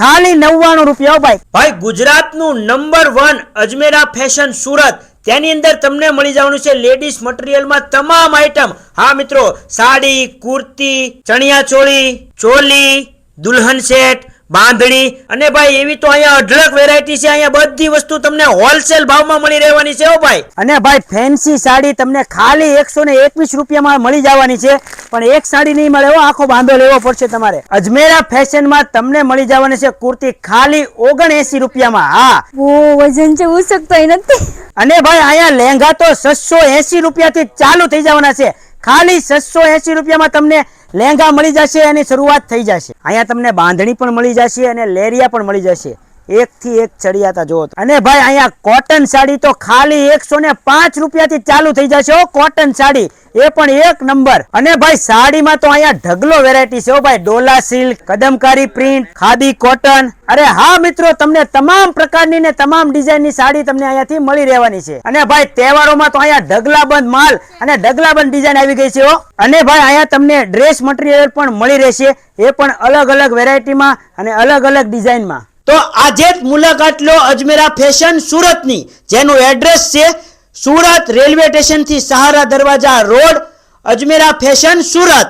ખાલી 99 રૂપિયા ભાઈ। ભાઈ ગુજરાતનું નંબર 1 અજમેરા ફેશન સુરત, તેની અંદર તમને મળી જવાનું છે લેડીઝ મટીરિયલમાં તમામ આઈટમ। હા મિત્રો, સાડી, કુર્તી, ચણિયા ચોળી, ચોલી, દુલ્હન સેટ, બાંધણી અને ભાઈ એવી તો અહીંયા અઢળક વેરાયટી છે। અહીંયા બધી વસ્તુ તમને હોલસેલ ભાવમાં મળી રહેવાની છે ભાઈ। અને ભાઈ ફેન્સી સાડી તમને ખાલી 121 રૂપિયામાં મળી જવાની છે, પણ એક સાડી નહીં મળે, આખો બાંધો લેવો પડશે તમારે। અજમેરા ફેશનમાં તમને મળી જવાની છે કુર્તી ખાલી 79 રૂપિયામાં। હા, વજન છે ઉસકતો નથી। અને ભાઈ અહીંયા લહેંગા તો 680 રૂપિયાથી ચાલુ થઈ જવાના છે। ખાલી 680 રૂપિયામાં તમને લહેંગા મળી જશે અને શરૂઆત થઈ જશે। અહીંયા તમને બાંધણી પણ મળી જશે અને લેરિયા પણ મળી જશે, એક થી એક ચડિયાતા જો। અને ભાઈ અહીંયા કોટન સાડી તો ખાલી 105 રૂપિયાથી ચાલુ થઈ જશે। કોટન સાડી એ પણ એક નંબર। અને ભાઈ સાડીમાં તો અહીંયા ઢગલો વેરાયટી છે ભાઈ, Dola silk, કદમકારી print, khadi cotton. અરે હા મિત્રો, તમને તમામ પ્રકારની ને તમામ ડિઝાઇનની સાડી તમને અહીંયાથી મળી રહેવાની છે। અને ભાઈ તહેવારોમાં તો અહીંયા ઢગલાબંધ માલ અને ઢગલાબંધ ડિઝાઇન આવી ગઈ છે। અને ભાઈ અહીંયા તમને ડ્રેસ મટીરિયલ પણ મળી રહેશે, એ પણ અલગ અલગ વેરાયટીમાં અને અલગ અલગ ડિઝાઇનમાં। તો આજે જ મુલાકાત લો અજમેરા ફેશન સુરતની, જેનું એડ્રેસ છે સુરત રેલવે સ્ટેશન થી સહારા દરવાજા રોડ, અજમેરા ફેશન સુરત।